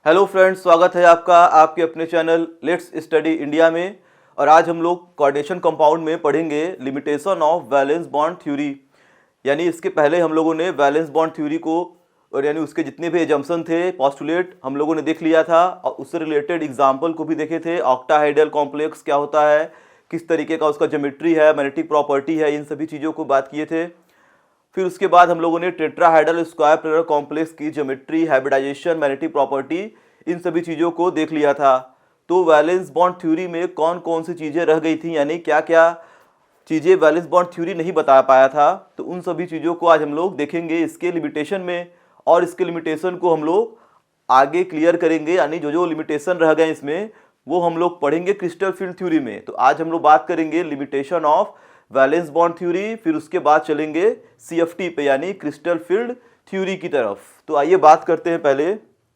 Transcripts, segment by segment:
Hello friends, स्वागत है आपका आपके अपने चैनल लेट्स स्टडी इंडिया में। और आज हम लोग कोऑर्डिनेशन कंपाउंड में पढ़ेंगे limitation of valence bond theory. यानी इसके पहले हम लोगों ने वैलेंस बॉन्ड थ्योरी को और यानी उसके जितने भी एजम्पशन थे, पोस्टुलेट हम लोगों ने देख लिया था और उससे रिलेटेड एग्जाम्पल को भी देखे थे। ऑक्टाहाइड्रल कॉम्प्लेक्स क्या होता है, किस तरीके का उसका ज्योमेट्री है, मैग्नेटिक प्रॉपर्टी है, इन सभी चीज़ों को बात किए थे। फिर उसके बाद हम लोगों ने टेट्राहाइड्रल स्क्वायर प्लेनर कॉम्प्लेक्स की ज्योमेट्री, हाइब्रिडाइजेशन, मैग्नेटिक प्रॉपर्टी, इन सभी चीज़ों को देख लिया था। तो वैलेंस बॉन्ड थ्योरी में कौन कौन सी चीज़ें रह गई थी, यानी क्या क्या चीज़ें वैलेंस बॉन्ड थ्योरी नहीं बता पाया था, तो उन सभी चीज़ों को आज हम लोग देखेंगे इसके लिमिटेशन में। और इसके लिमिटेशन को हम लोग आगे क्लियर करेंगे, यानी जो जो लिमिटेशन रह गए इसमें वो हम लोग पढ़ेंगे क्रिस्टल फील्ड थ्योरी में। तो आज हम लोग बात करेंगे limitation of valence bond theory, फिर उसके बाद चलेंगे सीएफटी पे यानी क्रिस्टल फील्ड थ्योरी की तरफ। तो आइए बात करते हैं पहले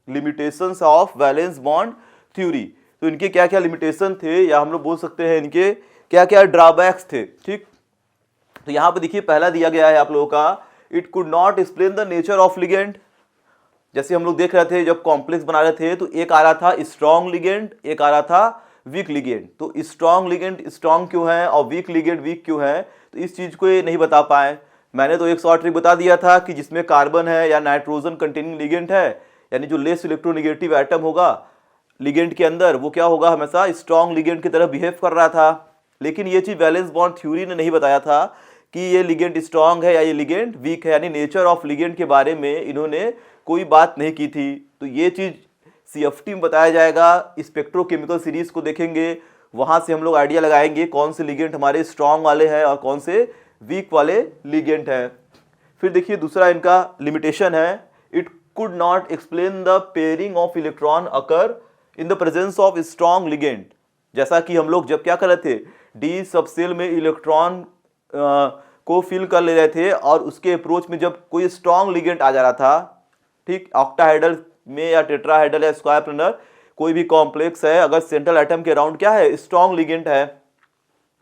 limitations of valence bond theory. तो इनके क्या क्या लिमिटेशन थे, या हम लोग बोल सकते हैं इनके क्या क्या ड्रॉबैक्स थे। ठीक, तो यहाँ पे देखिए पहला दिया गया है आप लोगों का, it could not explain the nature of ligand. जैसे हम लोग देख रहे थे जब कॉम्प्लेक्स बना रहे थे तो एक आ रहा था स्ट्रॉन्ग लिगेंड, एक आ रहा था वीक लिगेंड। तो स्ट्रॉन्ग लिगेंड स्ट्रॉन्ग क्यों है और वीक लिगेंड वीक क्यों है, तो इस चीज़ को ये नहीं बता पाए। मैंने तो एक शॉर्ट ट्रिक बता दिया था कि जिसमें कार्बन है या नाइट्रोजन कंटेनिंग लिगेंड है, यानी जो लेस इलेक्ट्रोनेगेटिव एटम होगा लिगेंड के अंदर, वो क्या होगा, हमेशा स्ट्रॉन्ग लिगेंड की तरह बिहेव कर रहा था। लेकिन ये चीज़ वैलेंस बॉन्ड थ्योरी ने नहीं बताया था कि ये लिगेंड स्ट्रॉन्ग है या ये लिगेंड वीक है, यानी नेचर ऑफ लिगेंड के बारे में इन्होंने कोई बात नहीं की थी। तो ये चीज़ सीएफटी में बताया जाएगा, स्पेक्ट्रोकेमिकल सीरीज को देखेंगे, वहाँ से हम लोग आइडिया लगाएंगे कौन से लिगेंड हमारे स्ट्रॉन्ग वाले हैं और कौन से वीक वाले लिगेंड हैं। फिर देखिए दूसरा इनका लिमिटेशन है, it could not explain the pairing of electron occur in the presence of strong ligand. जैसा कि हम लोग जब क्या कर रहे थे, डी सबसेल में इलेक्ट्रॉन को फिल कर ले रहे थे और उसके अप्रोच में जब कोई स्ट्रॉन्ग लिगेंड आ जा रहा था, ठीक, ऑक्टाहाइड्रल में या टेट्राहाइड्रल या स्क्वायर प्लेनर कोई भी कॉम्प्लेक्स है, अगर सेंट्रल एटम के अराउंड क्या है, स्ट्रॉन्ग लिगेंड है,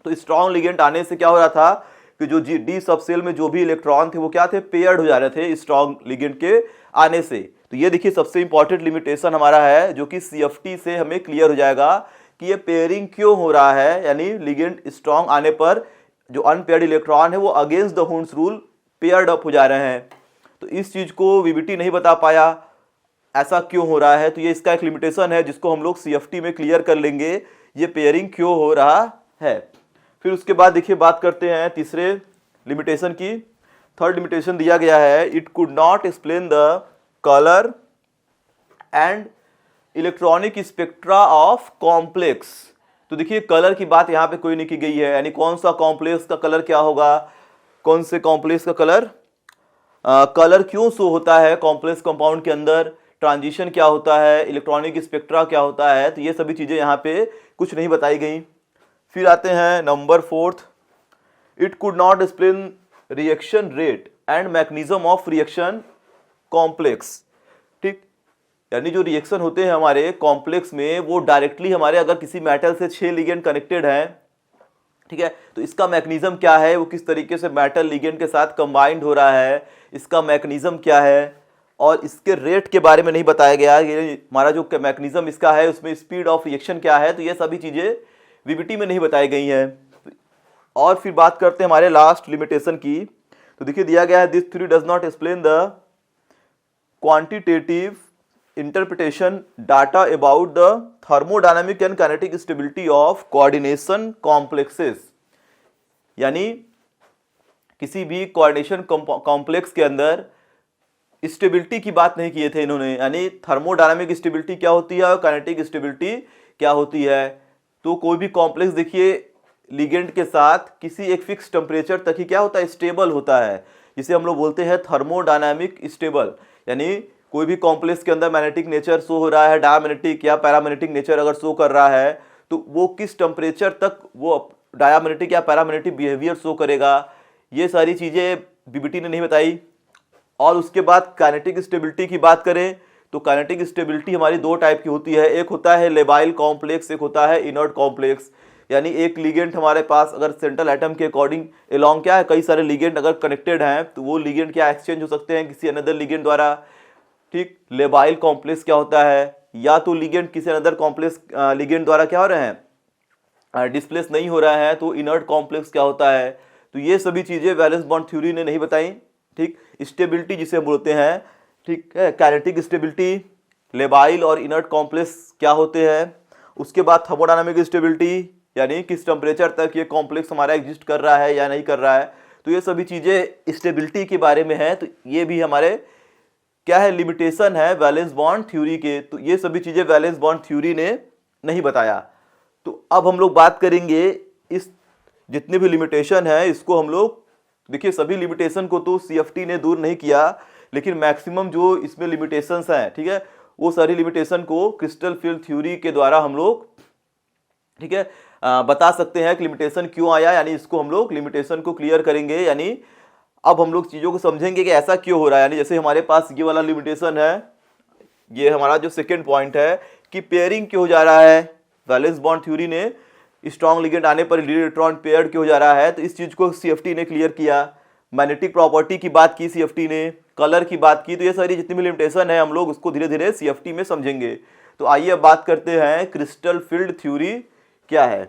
तो स्ट्रॉन्ग लिगेंड आने से क्या हो रहा था कि जो डी सबसेल में जो भी इलेक्ट्रॉन थे वो क्या थे, पेयर्ड हो जा रहे थे स्ट्रॉन्ग लिगेंड के आने से। तो ये देखिए सबसे इंपॉर्टेंट लिमिटेशन हमारा है, जो कि सीएफटी से हमें क्लियर हो जाएगा कि ये पेयरिंग क्यों हो रहा है, यानी लिगेंड स्ट्रॉन्ग आने पर जो अनपेयर्ड इलेक्ट्रॉन है वो against the Hund's rule paired up हो जा रहे हैं। तो इस चीज को वीबीटी नहीं बता पाया ऐसा क्यों हो रहा है, तो ये इसका एक लिमिटेशन है जिसको हम लोग सीएफटी में क्लियर कर लेंगे, ये पेयरिंग क्यों हो रहा है। फिर उसके बाद देखिए बात करते हैं तीसरे लिमिटेशन की। थर्ड लिमिटेशन दिया गया है, it could not explain the colour and electronic spectra of complex. तो देखिए कलर की बात यहाँ पे कोई नहीं की गई है, यानी कौन सा कॉम्प्लेक्स का कलर क्या होगा, कौन से कॉम्प्लेक्स का कलर कलर क्यों शो होता है कॉम्प्लेक्स कंपाउंड के अंदर, ट्रांजिशन क्या होता है, इलेक्ट्रॉनिक स्पेक्ट्रा क्या होता है, तो ये सभी चीज़ें यहाँ पे कुछ नहीं बताई गई। फिर आते हैं number fourth, it could not explain reaction rate and mechanism of reaction complex. ठीक, यानी जो रिएक्शन होते हैं हमारे कॉम्प्लेक्स में वो डायरेक्टली हमारे अगर किसी मेटल से 6 लिगेंड कनेक्टेड हैं, ठीक है, तो इसका मैकेनिज्म क्या है, वो किस तरीके से मेटल लिगेंड के साथ कंबाइंड हो रहा है, इसका मैकेनिज्म क्या है, और इसके रेट के बारे में नहीं बताया गया। ये हमारा जो मैकेनिज्म इसका है उसमें स्पीड ऑफ रिएक्शन क्या है, तो ये सभी चीज़ें वीबीटी में नहीं बताई गई हैं। और फिर बात करते हैं हमारे लास्ट लिमिटेशन की। तो देखिए दिया गया है, this theory does not explain the quantitative interpretation data about the thermodynamic and kinetic stability of coordination complexes. यानी किसी भी कोऑर्डिनेशन कॉम्प्लेक्स के अंदर स्टेबिलिटी की बात नहीं किए थे इन्होंने, यानी थर्मोडायनामिक स्टेबिलिटी क्या होती है और काइनेटिक स्टेबिलिटी क्या होती है। तो कोई भी कॉम्प्लेक्स देखिए लिगेंड के साथ किसी एक फिक्स टेम्परेचर तक ही क्या होता है, स्टेबल होता है, जिसे हम लोग बोलते हैं थर्मोडायनामिक स्टेबल। यानी कोई भी कॉम्प्लेक्स के अंदर मैग्नेटिक नेचर शो हो रहा है, डायमैग्नेटिक या पैरामैग्नेटिक नेचर अगर शो कर रहा है, तो वो किस टेम्परेचर तक वो डायमैग्नेटिक या पैरामैग्नेटिक बिहेवियर शो करेगा, ये सारी चीज़ें बीबीटी ने नहीं बताई। और उसके बाद काइनेटिक स्टेबिलिटी की बात करें तो काइनेटिक स्टेबिलिटी हमारी दो टाइप की होती है, एक होता है लेबाइल कॉम्प्लेक्स, एक होता है इनर्ट कॉम्प्लेक्स। यानी एक लिगेंड हमारे पास अगर सेंट्रल एटम के अकॉर्डिंग एलॉन्ग क्या है, कई सारे लिगेंड अगर कनेक्टेड हैं तो वो लिगेंड क्या एक्सचेंज हो सकते हैं किसी अनदर लिगेंड द्वारा। ठीक, लेबाइल कॉम्प्लेक्स क्या होता है, या तो लिगेंड किसी अनदर कॉम्प्लेक्स लिगेंड द्वारा क्या हो रहे हैं, डिस्प्लेस नहीं हो रहा है, तो इनर्ट कॉम्प्लेक्स क्या होता है। तो ये सभी चीज़ें वैलेंस बॉन्ड थ्योरी ने नहीं बताई। ठीक, स्टेबिलिटी जिसे हम बोलते हैं, ठीक है, काइनेटिक स्टेबिलिटी, लेबाइल और इनर्ट कॉम्प्लेक्स क्या होते हैं, उसके बाद थर्मोडायनामिक स्टेबिलिटी यानी किस टेम्परेचर तक ये कॉम्प्लेक्स हमारा एग्जिस्ट कर रहा है या नहीं कर रहा है। तो ये सभी चीज़ें स्टेबिलिटी के बारे में है। तो ये भी हमारे क्या है, लिमिटेशन है वैलेंस बॉन्ड थ्योरी के। तो ये सभी चीज़ें वैलेंस बॉन्ड थ्योरी ने नहीं बताया। तो अब हम लोग बात करेंगे इस जितने भी लिमिटेशन है इसको हम लोग देखिए, सभी लिमिटेशन को तो CFT ने दूर नहीं किया, लेकिन मैक्सिमम जो इसमें लिमिटेशंस हैं, ठीक है, वो सारी लिमिटेशन को क्रिस्टल फील्ड थ्योरी के द्वारा हम लोग, ठीक है, बता सकते हैं कि लिमिटेशन क्यों आया। यानी इसको हम लोग लिमिटेशन को क्लियर करेंगे, यानी अब हम लोग चीज़ों को समझेंगे कि ऐसा क्यों हो रहा है। यानी जैसे हमारे पास ये वाला लिमिटेशन है, ये हमारा जो सेकेंड पॉइंट है कि पेयरिंग क्यों हो जा रहा है, वैलेंस बॉन्ड थ्योरी ने स्ट्रॉन्ग लिगेंड आने पर इलेक्ट्रॉन पेयर्ड क्यों हो जा रहा है, तो इस चीज़ को CFT ने क्लियर किया। मैग्नेटिक प्रॉपर्टी की बात की CFT ने, कलर की बात की। तो ये सारी जितनी भी लिमिटेशन है हम लोग उसको धीरे धीरे CFT में समझेंगे। तो आइए अब बात करते हैं क्रिस्टल फील्ड थ्योरी क्या है।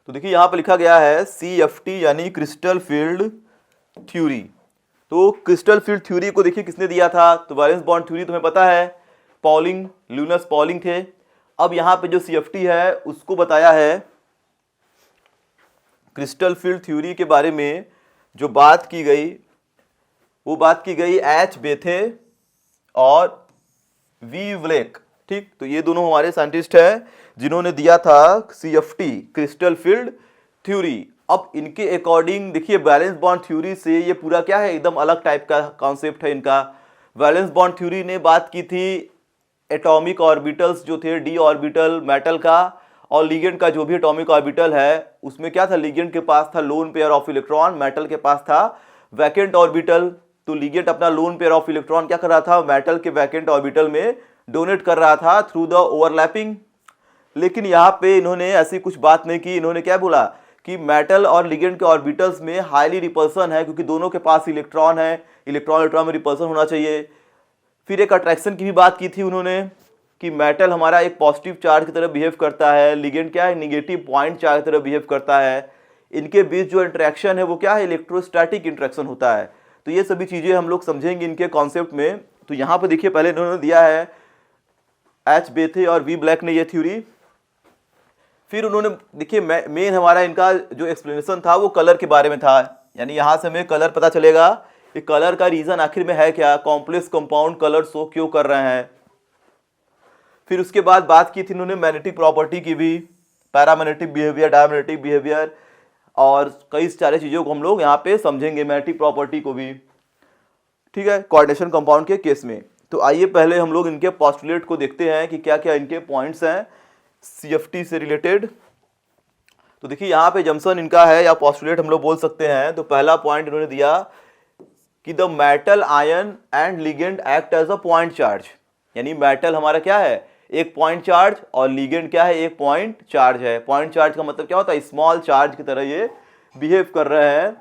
तो देखिए यहाँ पे लिखा गया है CFT यानी क्रिस्टल फील्ड थ्योरी। तो क्रिस्टल फील्ड थ्योरी को देखिए किसने दिया था, तो वैलेंस बॉन्ड थ्योरी तुम्हें पता है, पॉलिंग, ल्यूनस पॉलिंग थे। अब यहाँ पे जो CFT है उसको बताया है क्रिस्टल फील्ड थ्योरी के बारे में जो बात की गई, वो बात की गई H. बेथे और V. व्लेक। ठीक, तो ये दोनों हमारे साइंटिस्ट हैं जिन्होंने दिया था CFT क्रिस्टल फील्ड थ्योरी। अब इनके अकॉर्डिंग देखिए वैलेंस बॉन्ड थ्योरी से ये पूरा क्या है, एकदम अलग टाइप का कॉन्सेप्ट है इनका। वैलेंस बॉन्ड थ्योरी ने बात की थी एटॉमिक ऑर्बिटल्स जो थे, d ऑर्बिटल मेटल का, और लिगेंड का जो भी एटॉमिक ऑर्बिटल है उसमें क्या था, लिगेंड के पास था lone pair of electron, metal के पास था वैकेंट ऑर्बिटल। तो लिगेंड अपना लोन पेयर ऑफ इलेक्ट्रॉन क्या कर रहा था, मेटल के वैकेंट ऑर्बिटल में डोनेट कर रहा था थ्रू द ओवरलैपिंग। लेकिन यहाँ पे इन्होंने ऐसी कुछ बात नहीं की। इन्होंने क्या बोला कि मेटल और लिगेंड के ऑर्बिटल्स में हाईली रिपल्सन है, क्योंकि दोनों के पास इलेक्ट्रॉन है, इलेक्ट्रॉन में रिपल्सन होना चाहिए। फिर एक अट्रैक्शन की भी बात की थी उन्होंने कि मेटल हमारा एक पॉजिटिव चार्ज की तरह बिहेव करता है, लिगेंड क्या है, निगेटिव पॉइंट चार्ज की तरह बिहेव करता है। इनके बीच जो इंटरेक्शन है वो क्या है, इलेक्ट्रोस्टैटिक इंटरेक्शन होता है। तो ये सभी चीज़ें हम लोग समझेंगे इनके कॉन्सेप्ट में। तो यहाँ पर देखिए पहले इन्होंने दिया है H. बेथे और V. ब्लैक ने ये थ्योरी। फिर उन्होंने देखिए मेन हमारा इनका जो एक्सप्लेनेशन था वो कलर के बारे में था। यानी यहाँ से हमें कलर पता चलेगा कि कलर का रीजन आखिर में है क्या, कॉम्प्लेक्स कंपाउंड कलर शो क्यों कर रहे हैं। फिर उसके बाद बात की थी इन्होंने मैग्नेटिक प्रॉपर्टी की भी, पैरामैग्नेटिक बिहेवियर, डायमैग्नेटिक बिहेवियर, और कई सारी चीज़ों को हम लोग यहाँ पे समझेंगे, मैग्नेटिक प्रॉपर्टी को भी, ठीक है, कोऑर्डिनेशन कंपाउंड के केस में। तो आइए पहले हम लोग इनके पोस्टुलेट को देखते हैं कि क्या क्या इनके पॉइंट्स हैं CFT से रिलेटेड। तो देखिए यहाँ पे जंक्शन इनका है या पोस्टुलेट हम लोग बोल सकते हैं। तो पहला पॉइंट इन्होंने दिया कि the metal ion and ligand act as a point charge. यानी मेटल हमारा क्या है, एक पॉइंट चार्ज, और लिगेंड क्या है, एक पॉइंट चार्ज है। पॉइंट चार्ज का मतलब क्या होता है, स्मॉल चार्ज की तरह ये बिहेव कर रहे हैं।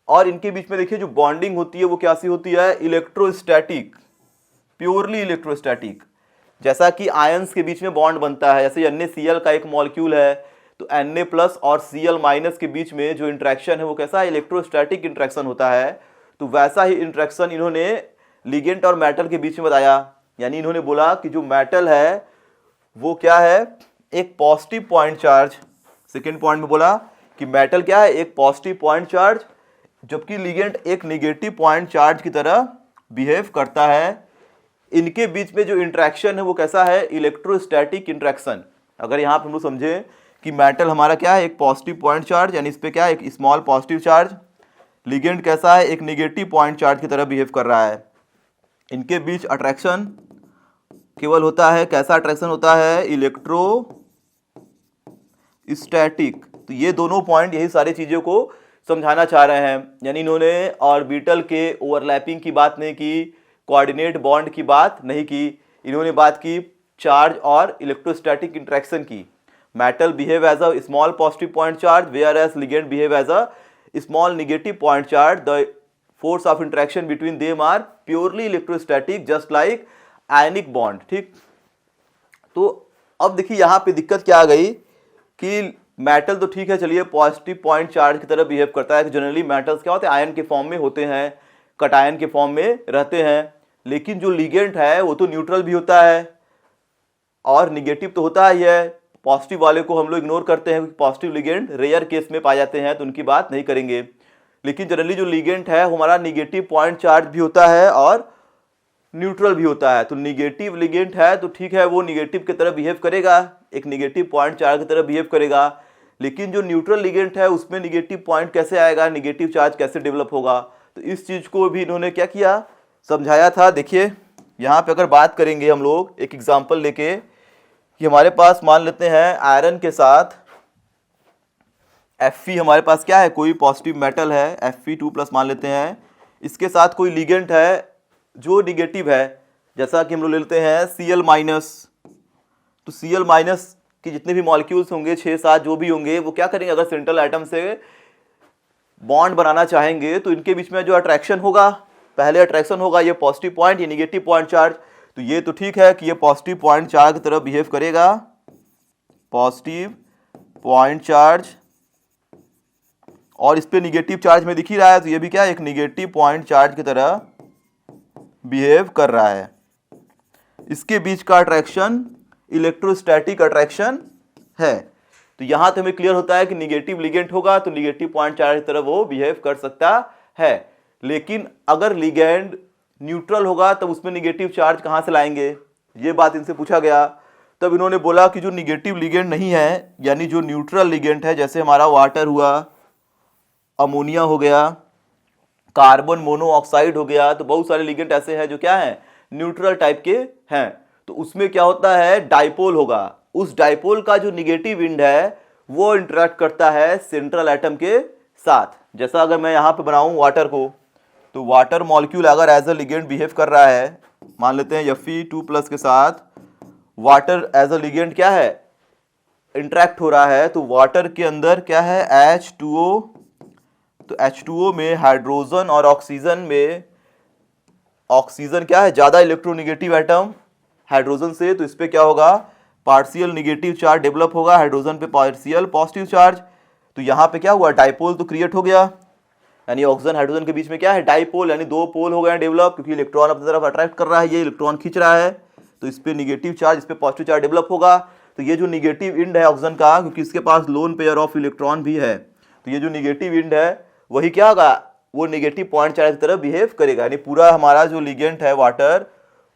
और इनके बीच में देखिए जो बॉन्डिंग होती है वो कैसी होती है, इलेक्ट्रोस्टैटिक, प्योरली इलेक्ट्रोस्टैटिक। जैसा कि आयंस के बीच में बॉन्ड बनता है, जैसे NaCl का एक मॉलिक्यूल है, तो Na+ और Cl- के बीच में जो इंट्रैक्शन है वो कैसा है, इलेक्ट्रोस्टैटिक इंट्रैक्शन होता है। तो वैसा ही इंट्रैक्शन इन्होंने लिगेंड और मेटल के बीच में बताया। यानी इन्होंने बोला कि जो मेटल है वो क्या है, एक positive point charge. Second point में बोला कि मेटल क्या है, एक पॉजिटिव पॉइंट चार्ज, जबकि लिगेंड एक निगेटिव पॉइंट चार्ज की तरह बिहेव करता है। इनके बीच में जो इंट्रैक्शन है वो कैसा है, इलेक्ट्रोस्टैटिक इंट्रैक्शन। अगर यहाँ पे हम लोग समझे कि मेटल हमारा क्या है, एक पॉजिटिव पॉइंट चार्ज, यानी इस पे क्या है, एक स्मॉल पॉजिटिव चार्ज, लिगेंड कैसा है, एक निगेटिव पॉइंट चार्ज की तरह बिहेव कर रहा है। इनके बीच अट्रैक्शन केवल होता है, कैसा अट्रैक्शन होता है, इलेक्ट्रोस्टैटिक। तो ये दोनों पॉइंट यही सारी चीज़ों को समझाना चाह रहे हैं। यानी इन्होंने ऑर्बिटल के ओवरलैपिंग की बात नहीं की, कोऑर्डिनेट बॉन्ड की बात नहीं की, इन्होंने बात की चार्ज और इलेक्ट्रोस्टैटिक इंटरेक्शन की। Metal behave as a small positive point charge, whereas ligand behave as a small negative point charge. The force of interaction between them are purely electrostatic just like ionic bond. ठीक, तो अब देखिए यहाँ पे दिक्कत क्या आ गई कि मेटल तो ठीक है, चलिए पॉजिटिव पॉइंट चार्ज की तरह बिहेव करता है कि जनरली मेटल्स क्या होते हैं, आयन के फॉर्म में होते हैं, कटायन के फॉर्म में रहते हैं, लेकिन जो लिगेंड है वो तो न्यूट्रल भी होता है और निगेटिव तो होता ही है। पॉजिटिव वाले को हम लोग इग्नोर करते हैं क्योंकि पॉजिटिव लिगेंड रेयर केस में पाए जाते हैं तो उनकी बात नहीं करेंगे, लेकिन जनरली जो लिगेंड है हमारा निगेटिव पॉइंट चार्ज भी होता है और न्यूट्रल भी होता है। तो निगेटिव लिगेंड है तो ठीक है, वो निगेटिव की तरह बिहेव करेगा, एक निगेटिव पॉइंट चार्ज की तरह बिहेव करेगा, लेकिन जो न्यूट्रल लिगेंड है उसमें निगेटिव पॉइंट कैसे आएगा, निगेटिव चार्ज कैसे डेवलप होगा। तो इस चीज को भी इन्होंने क्या किया, समझाया था। देखिए यहाँ पे अगर बात करेंगे हम लोग एक एग्जांपल लेके कि हमारे पास मान लेते हैं आयरन के साथ Fe हमारे पास क्या है, कोई पॉजिटिव मेटल है Fe2+ मान लेते हैं, इसके साथ कोई लिगेंड है जो निगेटिव है, जैसा कि हम लोग ले लेते हैं Cl-। तो Cl- के जितने भी मॉलिक्यूल्स होंगे 6-7 जो भी होंगे वो क्या करेंगे, अगर सेंट्रल एटम से बॉन्ड बनाना चाहेंगे तो इनके बीच में जो अट्रैक्शन होगा, पहले अट्रैक्शन होगा ये पॉजिटिव पॉइंट, ये निगेटिव पॉइंट चार्ज। तो ये तो ठीक है कि ये पॉजिटिव पॉइंट चार्ज की तरह बिहेव करेगा, पॉजिटिव पॉइंट चार्ज, और इस पे निगेटिव चार्ज में दिख ही रहा है तो ये भी क्या है, एक निगेटिव पॉइंट चार्ज की तरह बिहेव कर रहा है। इसके बीच का अट्रैक्शन इलेक्ट्रोस्टैटिक अट्रैक्शन है। तो यहां तो हमें क्लियर होता है कि निगेटिव लिगेंड होगा तो निगेटिव पॉइंट चार्ज की तरह वो बिहेव कर सकता है, लेकिन अगर लिगेंड न्यूट्रल होगा तब उसमें निगेटिव चार्ज कहां से लाएंगे, ये बात इनसे पूछा गया। तब इन्होंने बोला कि जो निगेटिव लिगेंड नहीं है, यानी जो न्यूट्रल लिगेंड है, जैसे हमारा वाटर हुआ, अमोनिया हो गया, कार्बन मोनोऑक्साइड हो गया, तो बहुत सारे लिगेंड ऐसे हैं जो क्या है, न्यूट्रल टाइप के हैं। तो उसमें क्या होता है, डाइपोल होगा, उस डाइपोल का जो निगेटिव एंड है वो इंटरेक्ट करता है सेंट्रल एटम के साथ। जैसा अगर मैं यहां पे बनाऊं वाटर को, तो वाटर मॉलिक्यूल अगर एज अ लिगेंड बिहेव कर रहा है, मान लेते हैं Fe2+ के साथ वाटर एज अ लिगेंड क्या है, इंटरेक्ट हो रहा है, तो वाटर के अंदर क्या है, H2O। तो H2O में हाइड्रोजन और ऑक्सीजन में, ऑक्सीजन क्या है, ज्यादा इलेक्ट्रोनिगेटिव एटम हाइड्रोजन से, तो इस पे क्या होगा, पार्शियल निगेटिव चार्ज डेवलप होगा, हाइड्रोजन पे पार्शियल पॉजिटिव चार्ज। तो यहाँ पे क्या हुआ, डाइपोल तो क्रिएट हो गया, यानी ऑक्सीजन हाइड्रोजन के बीच में क्या है, डाइपोल, यानी दो पोल हो गए डेवलप, क्योंकि इलेक्ट्रॉन अपनी तरफ अट्रैक्ट कर रहा है, ये इलेक्ट्रॉन खींच रहा है, तो इस पे निगेटिव चार्ज, इस पे पॉजिटिव चार्ज डेवलप होगा। तो ये जो निगेटिव एंड है ऑक्सीजन का, क्योंकि इसके पास लोन पेयर ऑफ इलेक्ट्रॉन भी है, तो ये जो निगेटिव एंड है वही क्या होगा, वो निगेटिव पॉइंट चार्ज की तरह बिहेव करेगा। यानी पूरा हमारा जो लिगेंड है वाटर,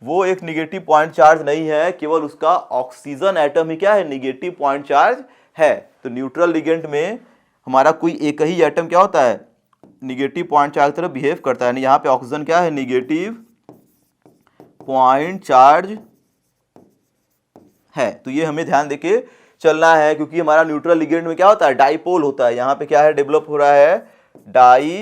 वो एक निगेटिव पॉइंट चार्ज नहीं है, केवल उसका ऑक्सीजन एटम ही क्या है, निगेटिव पॉइंट चार्ज है। तो न्यूट्रल लिगेंड में हमारा कोई एक ही एटम क्या होता है, निगेटिव पॉइंट चार्ज की तरह बिहेव करता है। यानी यहाँ पे ऑक्सीजन क्या है, निगेटिव पॉइंट चार्ज है। तो ये हमें ध्यान देके चलना है, क्योंकि हमारा न्यूट्रल लिगेंड में क्या होता है, डाइपोल होता है। यहाँ पे क्या है, डेवलप हो रहा है डाइपोल,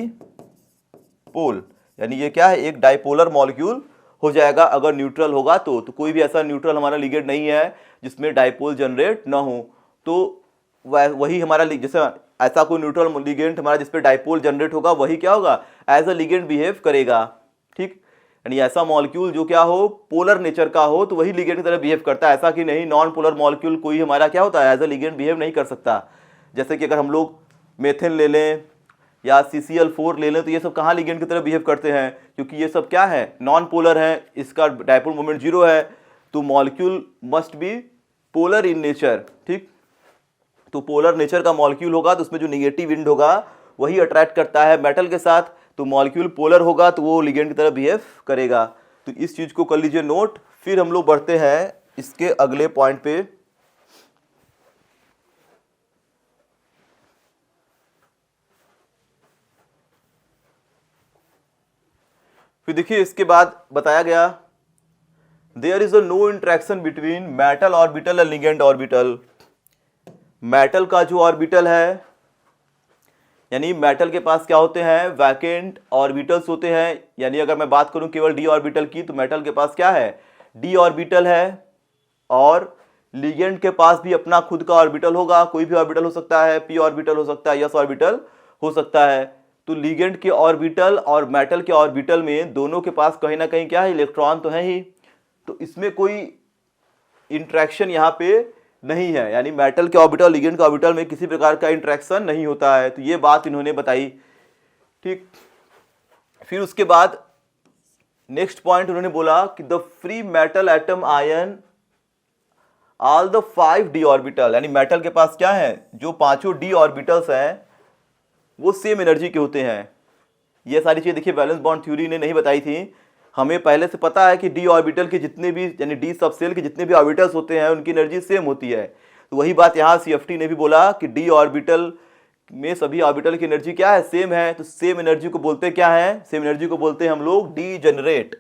यानी ये क्या है, एक डाइपोलर मॉलिक्यूल हो जाएगा अगर न्यूट्रल होगा तो कोई भी ऐसा न्यूट्रल हमारा लिगेंड नहीं है जिसमें डाइपोल जनरेट ना हो। तो वही हमारा, जैसे ऐसा कोई न्यूट्रल लिगेंड हमारा जिसपे डाइपोल जनरेट होगा, वही क्या होगा, एज अ लिगेंड बिहेव करेगा। ठीक, यानी ऐसा मॉलिक्यूल जो क्या हो, पोलर नेचर का हो, तो वही लिगेंड की तरह बिहेव करता है। ऐसा कि नहीं नॉन पोलर मॉलिक्यूल कोई हमारा क्या होता है, एज अ लिगेंड बिहेव नहीं कर सकता। जैसे कि अगर हम लोग मेथिन ले लें या CCl4 ले लें, तो ये सब कहाँ लिगेंड की तरह बिहेव करते हैं, क्योंकि ये सब क्या है, नॉन पोलर है, इसका डाइपोल मोमेंट 0 है, तो molecule must be polar in nature. ठीक, तो पोलर नेचर का मॉलिक्यूल होगा तो उसमें जो निगेटिव एंड होगा वही अट्रैक्ट करता है मेटल के साथ, तो मॉलिक्यूल पोलर होगा तो वो लिगेंड की तरह बिहेव करेगा। तो इस चीज को कर लीजिए नोट। फिर हम लोग बढ़ते हैं इसके अगले पॉइंट पे। फिर देखिए इसके बाद बताया गया, there is a no interaction between metal orbital and ligand orbital. Metal का जो ऑर्बिटल है, यानी मेटल के पास क्या होते हैं, वैकेंट ऑर्बिटल्स होते हैं। यानी अगर मैं बात करूं केवल डी ऑर्बिटल की, तो मेटल के पास क्या है, डी ऑर्बिटल है, और लिगेंड के पास भी अपना खुद का ऑर्बिटल होगा, कोई भी ऑर्बिटल हो सकता है, पी ऑर्बिटल हो सकता है, एस ऑर्बिटल हो सकता है। तो लिगेंड के ऑर्बिटल और मेटल के ऑर्बिटल में दोनों के पास कहीं ना कहीं क्या है, इलेक्ट्रॉन तो है ही, तो इसमें कोई इंट्रैक्शन यहाँ पे नहीं है, यानी मेटल के ऑर्बिटल और लिगेंड के ऑर्बिटल में किसी प्रकार का इंट्रैक्शन नहीं होता है। तो ये बात इन्होंने बताई। ठीक, फिर उसके बाद नेक्स्ट पॉइंट उन्होंने बोला कि the free metal atom ion all the 5 d orbital, यानी मेटल के पास क्या है, जो पांचों d ऑर्बिटल्स हैं वो सेम एनर्जी के होते हैं। ये सारी चीज़ देखिए वैलेंस बॉन्ड थ्योरी ने नहीं बताई थी, हमें पहले से पता है कि d ऑर्बिटल के जितने भी, यानी d सबसेल के जितने भी ऑर्बिटल्स होते हैं उनकी एनर्जी सेम होती है। तो वही बात यहाँ CFT ने भी बोला कि d ऑर्बिटल में सभी ऑर्बिटल की एनर्जी क्या है, सेम है। तो सेम एनर्जी को बोलते क्या है, सेम एनर्जी को बोलते हैं हम लोग डीजेनरेट।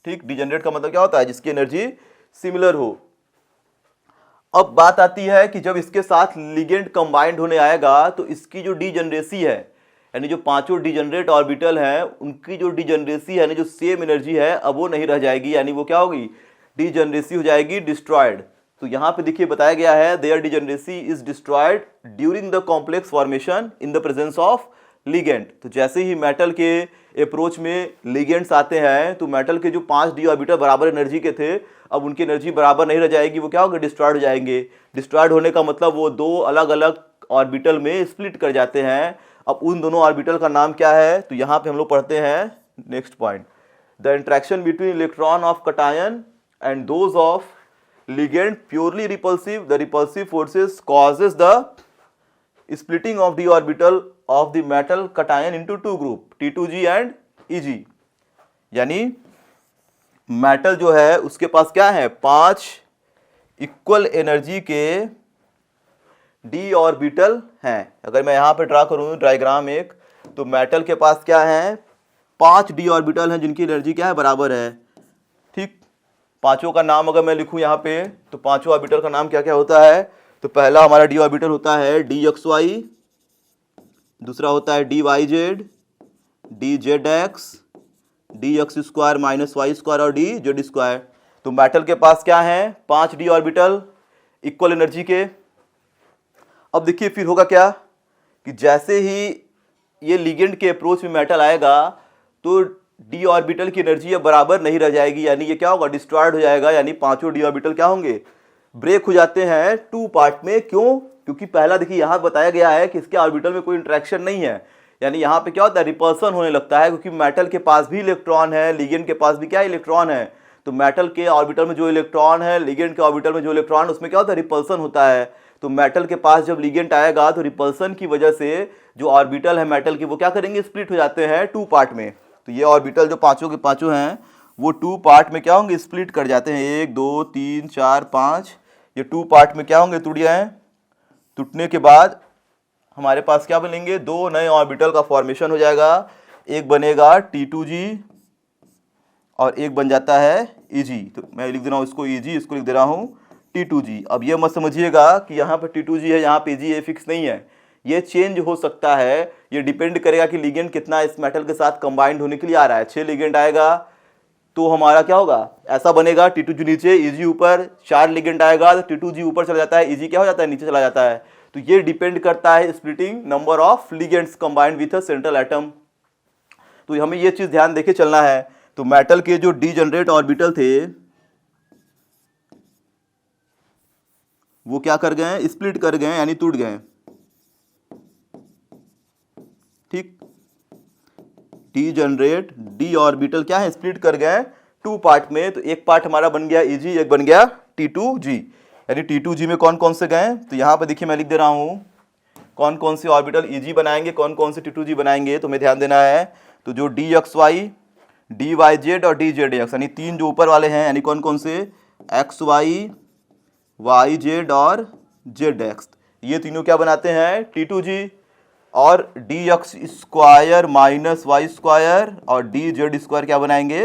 ठीक, डीजेनरेट का मतलब क्या होता है, जिसकी एनर्जी सिमिलर हो। अब बात आती है कि जब इसके साथ लिगेंड कंबाइंड होने आएगा तो इसकी जो डीजेनरेसी है, यानी जो पांचों डीजेनरेट ऑर्बिटल हैं उनकी जो डीजेनरेसी है, यानी जो सेम एनर्जी है, अब वो नहीं रह जाएगी, यानी वो क्या होगी, डीजेनरेसी हो जाएगी, डिस्ट्रॉयड। तो यहाँ पे देखिए बताया गया है there degeneracy is destroyed during the complex formation in the presence of ligand. तो जैसे ही मेटल के अप्रोच में लिगेंड्स आते हैं तो मेटल के जो 5 d ऑर्बिटल बराबर एनर्जी के थे, अब उनकी एनर्जी बराबर नहीं रह जाएगी, वो क्या होगा, डिस्ट्रॉयड हो जाएंगे। डिस्ट्रॉयड होने का मतलब वो दो अलग अलग ऑर्बिटल में स्प्लिट कर जाते हैं। अब उन दोनों ऑर्बिटल का नाम क्या है, तो यहाँ पे हम लोग पढ़ते हैं next point, the interaction between electron of cation and those of ligand purely repulsive, the repulsive forces causes the splitting of d orbital of the metal cation into two group T2G and EG। यानी metal जो है उसके पास क्या है, 5 equal energy के d orbital हैं। अगर मैं यहाँ पे ड्रा करूँ डायग्राम एक, तो मेटल के पास क्या है, 5 d ऑर्बिटल हैं जिनकी एनर्जी क्या है, बराबर है। ठीक, पांचों का नाम अगर मैं लिखूं यहाँ पे, तो पांचों ऑर्बिटल का नाम क्या क्या होता है, तो पहला हमारा डी ऑर्बिटल होता है dxy, दूसरा होता है dyz, dzx, dx square minus Y square और dz स्क्वायर। तो मेटल के पास क्या है, 5 डी ऑर्बिटल इक्वल एनर्जी के। अब देखिए फिर होगा क्या कि जैसे ही ये लिगेंड के अप्रोच में मेटल आएगा तो डी ऑर्बिटल की एनर्जी अब बराबर नहीं रह जाएगी, यानी ये क्या होगा, डिस्ट्रॉयड हो जाएगा, यानी पांचों डी ऑर्बिटल क्या होंगे, ब्रेक हो जाते हैं 2 पार्ट में। क्यों, क्योंकि पहला देखिए यहाँ बताया गया है कि इसके ऑर्बिटल में कोई इंटरेक्शन नहीं है, यानी यहाँ पे क्या होता है, रिपल्सन होने लगता है, क्योंकि मेटल के पास भी इलेक्ट्रॉन है, लिगेंड के पास भी क्या इलेक्ट्रॉन है। तो मेटल के ऑर्बिटल में जो इलेक्ट्रॉन है, लिगेंड के ऑर्बिटल में जो इलेक्ट्रॉन, उसमें क्या होता है, रिपल्सन होता है। तो मेटल के पास जब लिगेंड आएगा तो रिपल्सन की वजह से जो ऑर्बिटल है मेटल के, वो क्या करेंगे, स्प्लिट हो जाते हैं 2 पार्ट में। तो ये ऑर्बिटल जो पांचों के पांचों हैं वो 2 पार्ट में क्या होंगे, स्प्लिट कर जाते हैं, 1 2 3 4 5, ये 2 पार्ट में क्या होंगे, टूट जाएं। टूटने के बाद हमारे पास क्या बनेंगे, 2 नए ऑर्बिटल का फॉर्मेशन हो जाएगा, एक बनेगा T2G और एक बन जाता है EG। तो मैं लिख दे रहा हूँ इसको EG, इसको लिख दे रहा हूँ T2G। अब ये मत समझिएगा कि यहाँ पे T2G है, यहाँ पे EG है, फिक्स नहीं है, ये चेंज हो सकता है, ये डिपेंड करेगा कि लिगेंड कितना इस मेटल के साथ कंबाइंड होने के लिए आ रहा है। 6 लिगेंड आएगा तो हमारा क्या होगा, ऐसा बनेगा, T2G नीचे, EG ऊपर। 4 लिगेंड आएगा तो T2G ऊपर चला जाता है, EG क्या हो जाता है, नीचे चला जाता है। तो ये डिपेंड करता है splitting number of ligands combined with a central atom. तो हमें ये चीज ध्यान देके चलना है। तो मेटल के जो डीजेनरेट ऑर्बिटल थे वो क्या कर गए, स्प्लिट कर गए, यानी टूट गए। ठीक, डीजेनरेट डी ऑर्बिटल क्या है, स्प्लिट कर गए 2 पार्ट में। तो एक पार्ट हमारा बन गया EG, एक बन गया T2G। यानी T2G में कौन कौन से गए, तो यहाँ पे देखिए मैं लिख दे रहा हूँ कौन कौन से ऑर्बिटल EG बनाएंगे, कौन कौन से T2G बनाएंगे, तो हमें ध्यान देना है। तो जो DXY, DYZ और DZX, यानी 3 जो ऊपर वाले हैं, यानी कौन कौन से, XY, YZ और ZX, ये तीनों क्या बनाते हैं, T2G। और dx square minus Y square और dz स्क्वायर क्या बनाएंगे,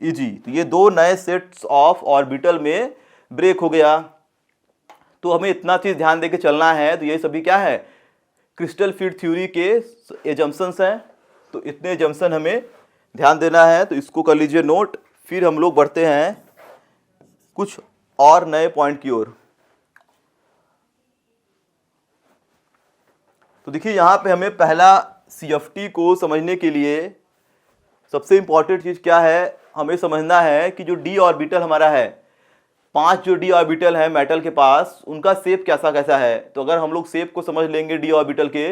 EG। तो ये 2 नए सेट्स ऑफ ऑर्बिटल में ब्रेक हो गया। तो हमें इतना चीज ध्यान देके चलना है। तो ये सभी क्या है, क्रिस्टल फील्ड थ्योरी के एजम्पशंस हैं। तो इतने एजम्पशन हमें ध्यान देना है, तो इसको कर लीजिए नोट। फिर हम लोग बढ़ते हैं कुछ और नए पॉइंट की ओर। तो देखिए यहाँ पे हमें पहला CFT को समझने के लिए सबसे इंपॉर्टेंट चीज़ क्या है, हमें समझना है कि जो d ऑर्बिटल हमारा है, 5 जो d ऑर्बिटल है मेटल के पास, उनका शेप कैसा कैसा है। तो अगर हम लोग शेप को समझ लेंगे d ऑर्बिटल के,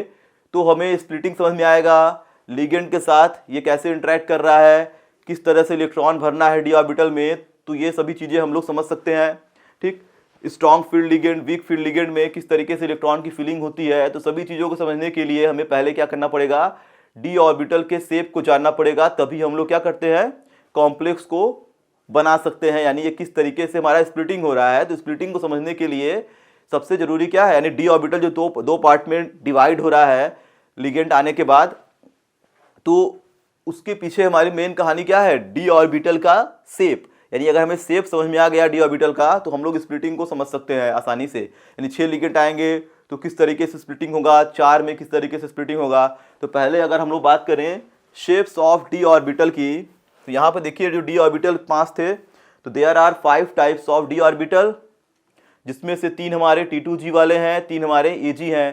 तो हमें स्प्लिटिंग समझ में आएगा, लिगेंड के साथ ये कैसे इंटरेक्ट कर रहा है, किस तरह से इलेक्ट्रॉन भरना है d ऑर्बिटल में, तो ये सभी चीज़ें हम लोग समझ सकते हैं। ठीक, strong field ligand, weak field ligand में किस तरीके से इलेक्ट्रॉन की फीलिंग होती है। तो सभी चीज़ों को समझने के लिए हमें पहले क्या करना पड़ेगा, d ऑर्बिटल के शेप को जानना पड़ेगा, तभी हम लोग क्या करते हैं, कॉम्प्लेक्स को बना सकते हैं, यानी ये किस तरीके से हमारा स्प्लिटिंग हो रहा है। तो स्प्लिटिंग को समझने के लिए सबसे जरूरी क्या है, यानी d ऑर्बिटल जो दो पार्ट में डिवाइड हो रहा है लिगेंड आने के बाद, तो उसके पीछे हमारी मेन कहानी क्या है, d ऑर्बिटल का शेप। यानी अगर हमें शेप समझ में आ गया d ऑर्बिटल का, तो हम लोग स्प्लिटिंग को समझ सकते हैं आसानी से। यानी 6 लिगेंड आएंगे तो किस तरीके से स्प्लिटिंग होगा, 4 में किस तरीके से स्प्लिटिंग होगा। तो पहले अगर हम लोग बात करें शेप्स ऑफ d ऑर्बिटल की, तो यहाँ पे देखिए जो d ऑर्बिटल 5 थे, तो there are 5 types of d orbital, जिसमें से 3 हमारे T2G वाले हैं, 3 हमारे Ag हैं।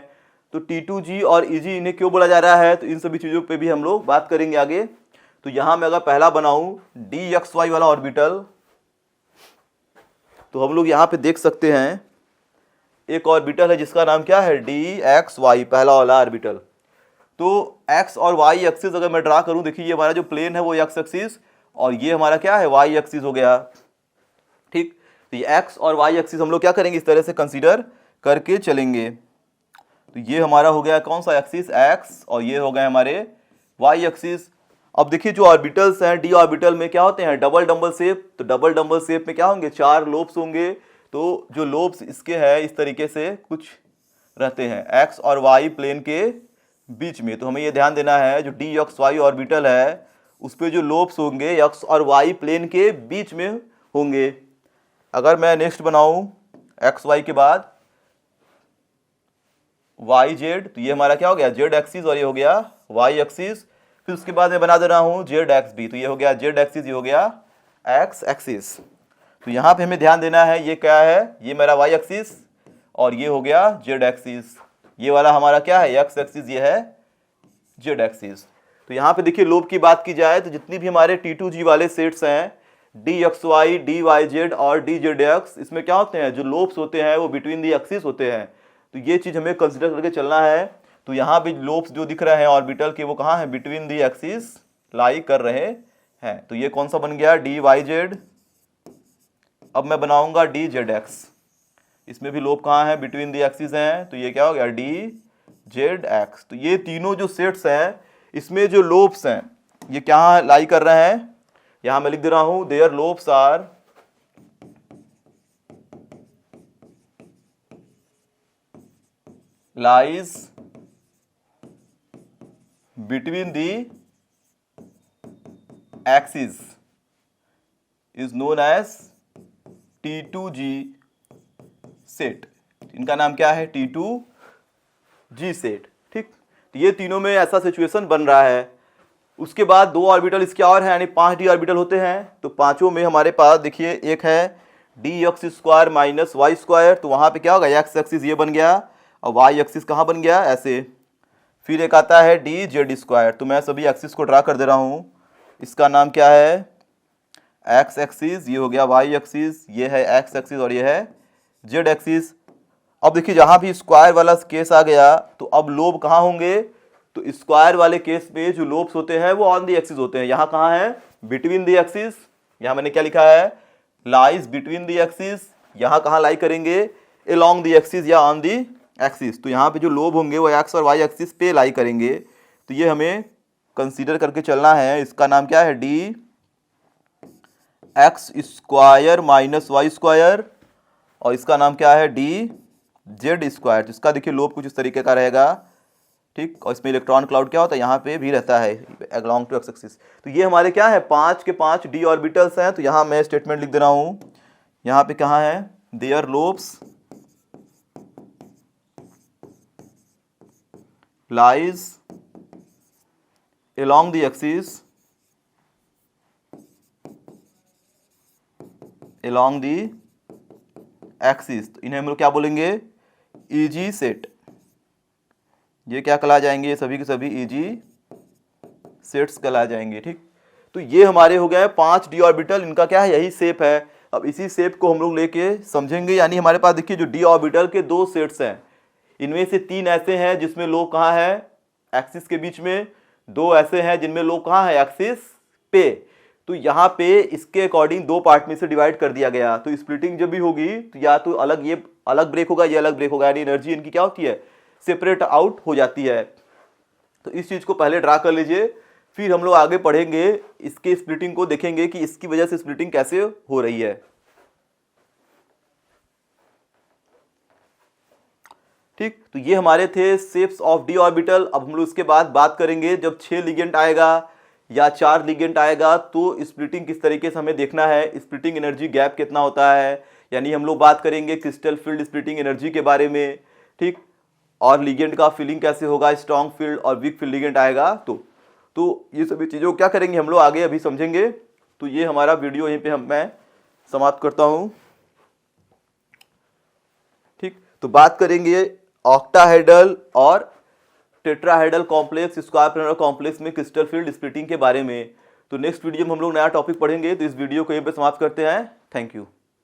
तो T2G और Ag इन्हें क्यों बोला जा रहा है, तो इन सभी चीज़ों पे भी हम लोग बात करेंगे आगे। तो यहाँ मैं अगर पहला बनाऊं dxy वाला ऑर्बिटल, तो हम लोग यहाँ पे देख सकते हैं एक ऑर्बिटल है जिसका नाम क्या है, dxy, पहला वाला ऑर्बिटल। तो x और y एक्सिस अगर मैं ड्रा करूं, देखिए ये हमारा जो प्लेन है वो x एक्सिस, और ये हमारा क्या है, y एक्सिस हो गया। ठीक, तो ये x और y एक्सिस हम लोग क्या करेंगे, इस तरह से कंसीडर करके चलेंगे। तो ये हमारा हो गया कौन सा एक्सिस, x, और ये हो गए हमारे y एक्सिस। अब देखिए जो ऑर्बिटल्स हैं d ऑर्बिटल में क्या होते हैं, डबल डबल शेप। तो डबल डबल शेप में क्या होंगे, 4 लोब्स होंगे। तो जो लोब्स इसके हैं इस तरीके से कुछ रहते हैं x और y प्लेन के बीच में। तो हमें ये ध्यान देना है जो dxy ऑर्बिटल है उस पर जो लोब्स होंगे x और y प्लेन के बीच में होंगे। अगर मैं नेक्स्ट बनाऊं xy के बाद yz, तो ये हमारा क्या हो गया, z एक्सिस, और ये हो गया y एक्सिस। फिर उसके बाद मैं बना दे रहा हूँ zxb, तो ये हो गया z एक्सिस, ये हो गया x एक्सिस। तो यहाँ पे हमें ध्यान देना है ये क्या है, ये मेरा y एक्सिस, और ये हो गया z एक्सिस। ये वाला हमारा क्या है, x एक्सिस, ये है z एक्सिस। तो यहाँ पे देखिए लोब की बात की जाए तो जितनी भी हमारे T2G वाले सेट्स हैं, dxy, dyz और dzx, इसमें क्या होते हैं, जो लोब्स होते हैं वो बिटवीन दी एक्सिस होते हैं। तो ये चीज़ हमें कंसिडर करके चलना है। तो यहाँ भी लोब्स जो दिख रहे हैं ऑर्बिटल के, वो कहाँ है, बिटवीन दी एक्सिस लाई कर रहे हैं। तो ये कौन सा बन गया, dyz। अब मैं बनाऊंगा dzx, इसमें भी लोब कहाँ है, बिटवीन दी एक्सिस हैं। तो ये क्या हो गया, dzx। तो ये तीनों जो सेट्स हैं इसमें जो लोब्स हैं ये क्या लाई कर रहे हैं, यहां मैं लिख दे रहा हूं, there lobes are lies between the axis is known as T2G set. इनका नाम क्या है, T2G सेट। ठीक, ये तीनों में ऐसा सिचुएशन बन रहा है। उसके बाद 2 ऑर्बिटल इसके और हैं, यानी 5 d ऑर्बिटल होते हैं। तो पांचों में हमारे पास देखिए एक है dx² माइनस y²। तो वहां पे क्या होगा, x एक्सिस ये बन गया, और y एक्सिस कहाँ बन गया, ऐसे। फिर एक आता है dz²। तो मैं सभी एक्सिस को ड्रा कर दे रहा हूं। इसका नाम क्या है, x एक्सिस, ये हो गया y एक्सिस, ये है x एक्सिस, और ये है z एक्सिस। अब देखिए जहां भी स्क्वायर वाला केस आ गया, तो अब लोब कहाँ होंगे, तो स्क्वायर वाले केस में जो लोब्स होते हैं वो ऑन दी एक्सिस होते हैं। यहाँ कहाँ है, बिटवीन दी एक्सिस। यहाँ मैंने क्या लिखा है, लाइज बिटवीन दी एक्सिस। यहाँ कहाँ लाई करेंगे, अलोंग दी एक्सिस या ऑन दी एक्सिस। तो यहाँ पे जो लोब होंगे वो एक्स और वाई एक्सिस पे लाई करेंगे। तो ये हमें कंसीडर करके चलना है। इसका नाम क्या है, डी x² माइनस y², और इसका नाम क्या है, dz²। तो इसका देखिए लोब कुछ इस तरीके का रहेगा। ठीक, और इसमें इलेक्ट्रॉन क्लाउड क्या होता है, यहाँ पे भी रहता है अलोंग टू एक्स एक्सिस। तो ये हमारे क्या है, 5 के 5 d ऑर्बिटल्स हैं। तो यहाँ मैं स्टेटमेंट लिख दे रहा हूँ, यहाँ पे कहाँ है, there lobes lies along the axis along the axis. तो इन्हें हम लोग क्या बोलेंगे, ईजी सेट, ये क्या कहला जाएंगे, सभी के सभी इजी सेट्स कहला जाएंगे। ठीक, तो ये हमारे हो गए 5 डी ऑर्बिटल, इनका क्या है, यही शेप है। अब इसी शेप को हम लोग लेके समझेंगे, यानी हमारे पास देखिए जो डी ऑर्बिटल के 2 सेट्स हैं, इनमें से 3 ऐसे हैं जिसमें लोग कहाँ है, एक्सिस के बीच में, 2 ऐसे हैं जिनमें लोग कहाँ है, एक्सिस पे। तो यहाँ पे इसके अकॉर्डिंग 2 पार्ट में से डिवाइड कर दिया गया। तो स्प्लिटिंग जब भी होगी तो या तो अलग, ये अलग ब्रेक होगा, ये अलग ब्रेक होगा, यानी एनर्जी इनकी क्या होती है, सेपरेट आउट हो जाती है। तो इस चीज को पहले ड्रा कर लीजिए, फिर हम लोग आगे पढ़ेंगे, इसके स्प्लिटिंग को देखेंगे कि इसकी वजह से स्प्लिटिंग कैसे हो रही है। ठीक, तो ये हमारे थे शेप्स ऑफ डी ऑर्बिटल। अब हम लोग इसके बाद बात करेंगे, जब 6 लिगेंड आएगा या 4 लिगेंड आएगा तो स्प्लिटिंग किस तरीके से हमें देखना है, स्प्लिटिंग एनर्जी गैप कितना होता है, यानी हम लोग बात करेंगे क्रिस्टल फील्ड स्प्लिटिंग एनर्जी के बारे में। ठीक, और लिगेंड का फीलिंग कैसे होगा, स्ट्रॉन्ग फील्ड और वीक फील्ड लिगेंड आएगा तो ये सभी चीज़ों को क्या करेंगे हम लोग आगे अभी समझेंगे। तो ये हमारा वीडियो यहीं पे मैं समाप्त करता हूँ। ठीक, तो बात करेंगे ऑक्टाहेड्रल और tetrahedral complex, square planar complex में क्रिस्टल फील्ड स्प्लिटिंग के बारे में। तो नेक्स्ट वीडियो में हम लोग नया टॉपिक पढ़ेंगे। तो इस वीडियो को यहीं पे समाप्त करते हैं। Thank you.